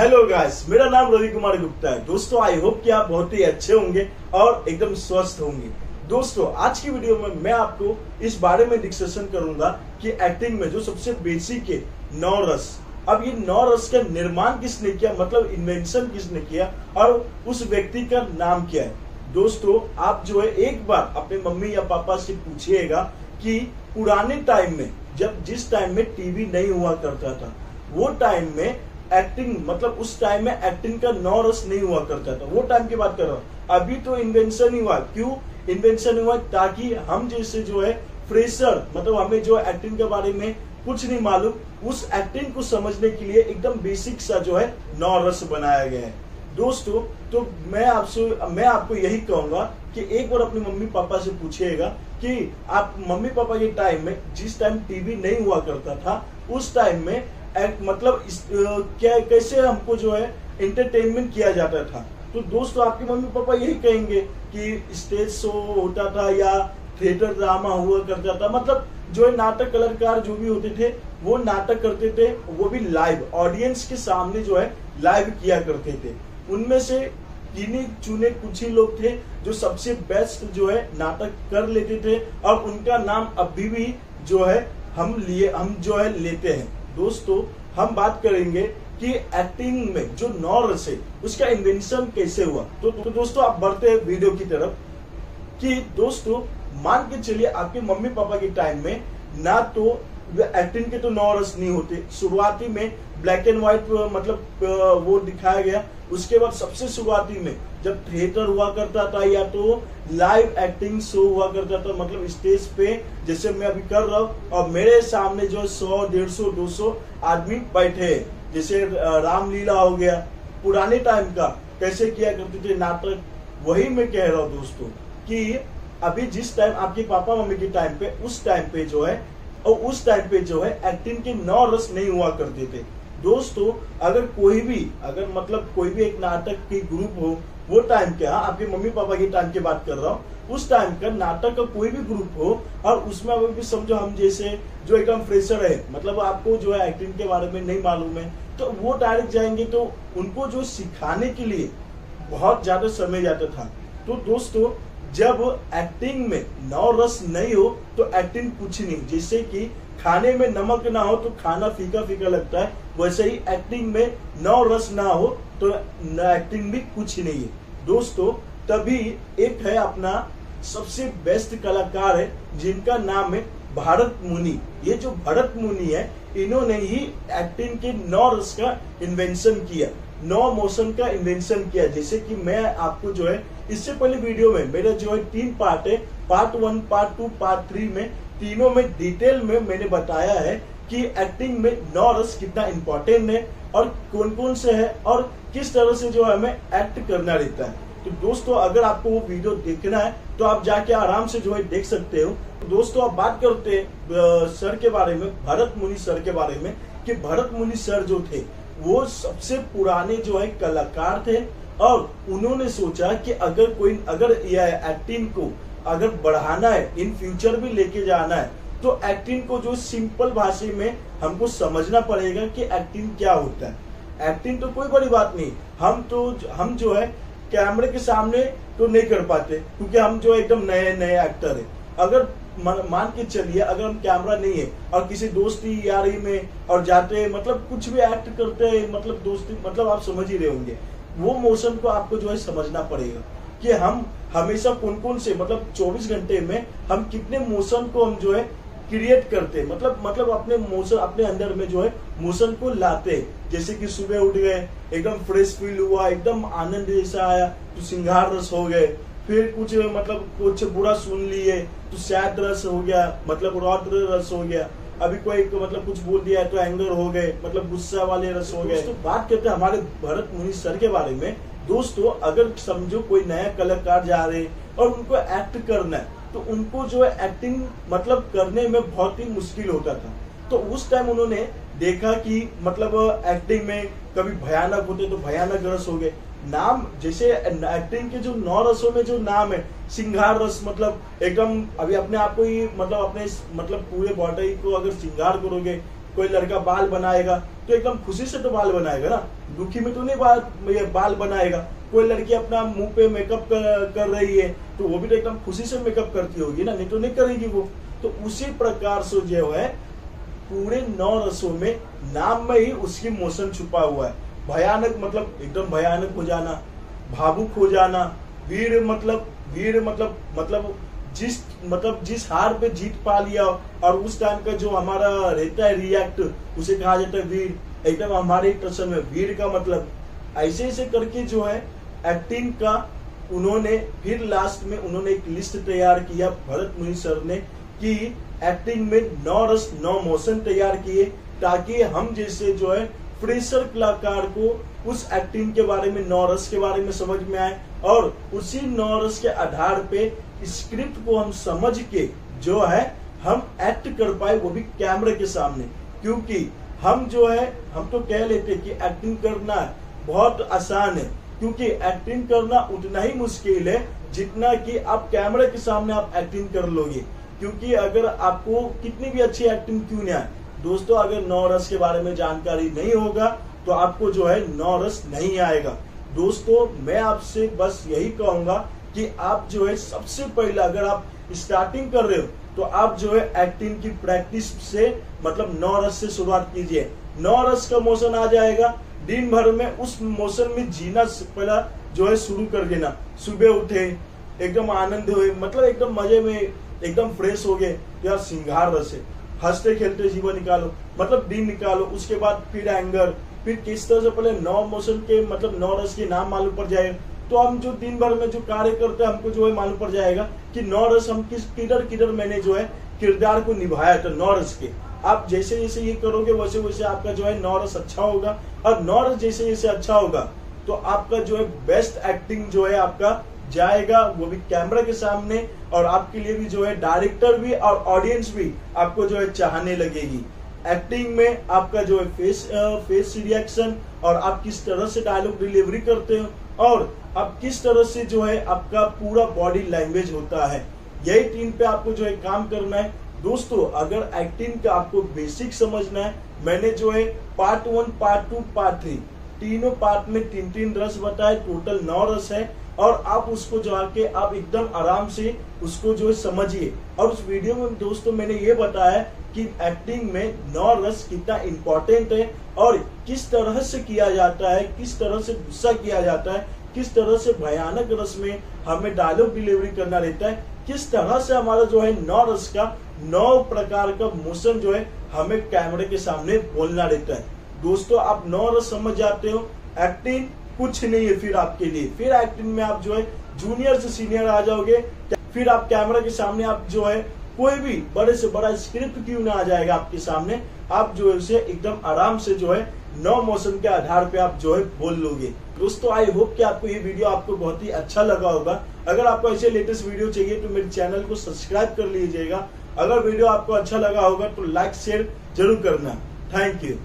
Hello guys, मेरा नाम रवि कुमार गुप्ता है। दोस्तों आई होप कि आप बहुत ही अच्छे होंगे और एकदम स्वस्थ होंगे। दोस्तों आज की वीडियो में मैं आपको इस बारे में डिस्कशन करूंगा कि एक्टिंग में जो सबसे बेसिक है 9 रस। अब ये 9 रस का निर्माण किसने किया, मतलब इन्वेंशन किसने किया और उस व्यक्ति का नाम क्या है। दोस्तों आप जो है एक बार अपने मम्मी या पापा से पूछिएगा कि पुराने टाइम में जिस टाइम में टीवी नहीं हुआ करता था, वो टाइम में एक्टिंग, मतलब उस टाइम में एक्टिंग का 9 रस नहीं हुआ करता था। वो टाइम की बात कर रहा हूँ। अभी तो इन्वेंशन ही हुआ। क्यों इन्वेंशन हुआ? ताकि हम जैसे जो है फ्रेशर, मतलब हमें जो एक्टिंग के बारे में कुछ नहीं मालूम, उस एक्टिंग को समझने के लिए एकदम बेसिक सा जो है 9 रस बनाया गया है। दोस्तों तो मैं आपको यही कहूंगा कि एक बार अपने मम्मी पापा से पूछिएगा कि आप मम्मी पापा के टाइम में, जिस टाइम टीवी नहीं हुआ करता था, उस टाइम में मतलब क्या कैसे हमको जो है एंटरटेनमेंट किया जाता था। तो दोस्तों आपके मम्मी पापा यही कहेंगे कि स्टेज शो होता था या थिएटर ड्रामा हुआ करता था, मतलब जो है नाटक कलाकार जो भी होते थे वो नाटक करते थे, वो भी लाइव ऑडियंस के सामने जो है लाइव किया करते थे। उनमें से गिने चुने कुछ ही लोग थे जो सबसे बेस्ट जो है नाटक कर लेते थे और उनका नाम अभी भी जो है हम जो है लेते हैं। दोस्तों हम बात करेंगे कि एक्टिंग में जो 9 रस है उसका इन्वेंशन कैसे हुआ। तो दोस्तों आप बढ़ते हैं वीडियो की तरफ कि दोस्तों मान के चलिए आपके मम्मी पापा के टाइम में ना तो एक्टिंग के तो 9 रस नहीं होते। शुरुआती में ब्लैक एंड व्हाइट मतलब वो दिखाया गया। उसके बाद सबसे शुरुआती में जब थिएटर हुआ करता था या तो लाइव एक्टिंग शो हुआ करता था, मतलब स्टेज पे जैसे मैं अभी कर रहा हूँ और मेरे सामने जो 100, 150, 200 आदमी बैठे हैं, जैसे रामलीला हो गया। पुराने टाइम का कैसे किया करते थे नाटक, वही मैं कह रहा हूँ दोस्तों कि अभी जिस टाइम आपके पापा मम्मी के टाइम पे, उस टाइम पे जो है और उस टाइम पे जो है एक्टिंग के 9 रस नहीं हुआ करते थे। दोस्तों अगर कोई भी एक नाटक की ग्रुप हो, वो टाइम क्या, आपके मम्मी पापा के टाइम की बात कर रहा हूँ, उस टाइम का नाटक का कोई भी ग्रुप हो और उसमें अभी भी समझो हम जैसे जो एकदम फ्रेशर है, मतलब आपको जो है एक्टिंग के बारे में नहीं मालूम है, तो वो डायरेक्ट जाएंगे तो उनको जो सिखाने के लिए बहुत ज्यादा समय जाता था। तो दोस्तों जब एक्टिंग में 9 रस नहीं हो तो एक्टिंग कुछ नहीं। जैसे कि खाने में नमक ना हो तो खाना फीका फीका लगता है, वैसे ही एक्टिंग में 9 रस ना हो तो एक्टिंग भी कुछ नहीं है। दोस्तों तभी एक है अपना सबसे बेस्ट कलाकार है जिनका नाम है भरत मुनि। ये जो भरत मुनि है, इन्होंने ही एक्टिंग के 9 रस का इन्वेंशन किया, 9 मोशन का इन्वेंशन किया। जैसे कि मैं आपको जो है इससे पहले वीडियो में मेरा जो है 3 पार्ट है, पार्ट 1, पार्ट 2, पार्ट 3 में, तीनों में डिटेल में मैंने बताया है कि एक्टिंग में 9 रस कितना इंपॉर्टेंट है और कौन कौन से है और किस तरह से जो है हमें एक्ट करना रहता है। तो दोस्तों अगर आपको वो वीडियो देखना है तो आप जाके आराम से जो है देख सकते हो। तो दोस्तों आप बात करते हैं सर के बारे में, भरत मुनि सर के बारे में, कि भरत मुनि सर जो थे वो सबसे पुराने जो है कलाकार थे और उन्होंने सोचा कि अगर यह एक्टिंग को अगर बढ़ाना है, इन फ्यूचर भी लेके जाना है, तो एक्टिंग को जो सिंपल भाषा में हमको समझना पड़ेगा कि एक्टिंग क्या होता है। एक्टिंग तो कोई बड़ी बात नहीं, हम जो है कैमरे के सामने तो नहीं कर पाते क्योंकि हम जो एकदम नए नए एक्टर है। अगर मान के चलिए अगर हम कैमरा नहीं है और किसी दोस्ती यारी में और जाते, मतलब कुछ भी एक्ट करते हैं, मतलब दोस्ती, मतलब आप समझ ही रहे होंगे, वो मोशन को आपको जो है समझना पड़ेगा कि हम हमेशा कौन कौन से, मतलब 24 घंटे में हम कितने मोशन को हम जो है क्रिएट करते हैं, मतलब अपने मोशन, अपने अंदर में जो है मोशन को लाते हैं। जैसे कि सुबह उठ गए, एकदम फ्रेश फील हुआ, एकदम आनंद जैसा आया तो सिंगार रस हो गए। फिर कुछ बुरा सुन लिए तो सैड रस हो गया, मतलब रौद्र रस हो गया। अभी कोई कुछ बोल दिया है तो एंगर हो गए, मतलब गुस्सा वाले रस हो गए। तो बात करते हैं हमारे भरत मुनि सर के बारे में। दोस्तों अगर समझो कोई नया कलाकार जा रहे और उनको एक्ट करना है तो उनको जो है एक्टिंग मतलब करने में बहुत ही मुश्किल होता था। तो उस टाइम उन्होंने देखा कि एक्टिंग में कभी भयानक होते तो भयानक रस हो गए। नाम जैसे एक्टिंग के जो 9 रसों में जो नाम है, सिंगार रस, मतलब एकदम अभी अपने आप को ही अपने पूरे बॉडी को अगर सिंगार करोगे, कोई लड़का बाल बनाएगा तो एकदम खुशी से तो बाल बनाएगा ना, दुखी में तो नहीं बाल बनाएगा। कोई लड़की अपना मुंह पे मेकअप कर रही है तो वो भी तो एकदम खुशी से मेकअप करती होगी ना, नहीं तो नहीं करेगी वो। तो उसी प्रकार से जो है पूरे 9 रसों में नाम में ही उसकी मोशन छुपा हुआ है। भयानक मतलब एकदम भयानक हो जाना, भावुक हो जाना, वीर मतलब जिस हार पे जीत पा लिया और उस टाइम का जो हमारा रहता है रिएक्ट, उसे कहा जाता है वीर। एकदम हमारे टर्सन में वीर का मतलब ऐसे ऐसे करके जो है एक्टिंग का उन्होंने फिर लास्ट में उन्होंने एक लिस्ट तैयार किया भरत मुनि सर ने कि एक्टिंग में 9 रस 9 मोशन तैयार किए, ताकि हम जैसे जो है फ्रेशर कलाकार को उस एक्टिंग के बारे में 9 रस के बारे में समझ में आए और उसी 9 रस के आधार पे स्क्रिप्ट को हम समझ के जो है हम एक्ट कर पाए, वो भी कैमरे के सामने। क्योंकि हम जो है हम तो कह लेते कि एक्टिंग करना बहुत आसान है, क्योंकि एक्टिंग करना उतना ही मुश्किल है जितना कि आप कैमरे के सामने आप एक्टिंग कर लोगे। क्योंकि अगर आपको कितनी भी अच्छी एक्टिंग क्यों नहीं आए दोस्तों, अगर 9 रस के बारे में जानकारी नहीं होगा तो आपको जो है 9 रस नहीं आएगा। दोस्तों मैं आपसे बस यही कहूंगा कि आप जो है सबसे पहले अगर आप स्टार्टिंग कर रहे हो तो आप जो है एक्टिंग की प्रैक्टिस से मतलब 9 रस से शुरुआत कीजिए। 9 रस का मोशन आ जाएगा, दिन भर में उस मोशन में जीना पहला जो है शुरू कर देना। सुबह उठे एकदम आनंद हुए, मतलब एकदम मजे में एकदम फ्रेश हो गए, यार श्रृंगार रस है, हंसते खेलते जीवन निकालो, मतलब दिन निकालो। उसके बाद फिर एंगर, फिर किस तरह से पहले 9 मोशन के मतलब 9 रस के नाम मालूम पड़ जाए तो हम जो दिन भर में जो कार्य करते हैं हमको जो है मालूम पड़ जाएगा कि 9 रस हम किधर मैंने जो है किरदार को निभाया था 9 रस के। आप जैसे जैसे ये करोगे वैसे वैसे आपका जो है 9 रस अच्छा होगा, और 9 रस जैसे जैसे अच्छा होगा तो आपका जो है बेस्ट एक्टिंग जो है आपका जाएगा, वो भी कैमरा के सामने। और आपके लिए भी जो है डायरेक्टर भी और ऑडियंस भी आपको जो है चाहने लगेगी। एक्टिंग में आपका जो है फेस रिएक्शन और आप किस तरह से डायलॉग डिलीवरी करते हो और आप किस तरह से जो है आपका पूरा बॉडी लैंग्वेज होता है, यही 3 पे आपको जो है काम करना है। दोस्तों अगर एक्टिंग का आपको बेसिक समझना है, मैंने जो है पार्ट 1, पार्ट 2, पार्ट 3 तीनों पार्ट में 3-3 रस बताए, टोटल 9 रस है। और आप उसको जाके आप एकदम आराम से उसको जो है समझिए। और उस वीडियो में दोस्तों मैंने ये बताया कि एक्टिंग में 9 रस कितना इम्पोर्टेंट है और किस तरह से किया जाता है, किस तरह से गुस्सा किया जाता है, किस तरह से भयानक रस में हमें डायलॉग डिलीवरी करना रहता है, किस तरह से हमारा जो है 9 रस का 9 प्रकार का मोशन जो है हमें कैमरे के सामने बोलना रहता है। दोस्तों आप 9 रस समझ जाते हो, एक्टिंग कुछ नहीं है फिर आपके लिए। फिर एक्टिंग में आप जो है जूनियर से सीनियर आ जाओगे, फिर आप कैमरा के सामने आप जो है कोई भी बड़े से बड़ा स्क्रिप्ट क्यों ना आ जाएगा आपके सामने, आप जो है उसे एकदम आराम से जो है 9 मोशन के आधार पे आप जो है बोल लोगे। दोस्तों आई होप कि आपको ये वीडियो आपको बहुत ही अच्छा लगा होगा। अगर आपको ऐसे लेटेस्ट वीडियो चाहिए तो मेरे चैनल को सब्सक्राइब कर लीजिएगा। अगर वीडियो आपको अच्छा लगा होगा तो लाइक शेयर जरूर करना। Thank you.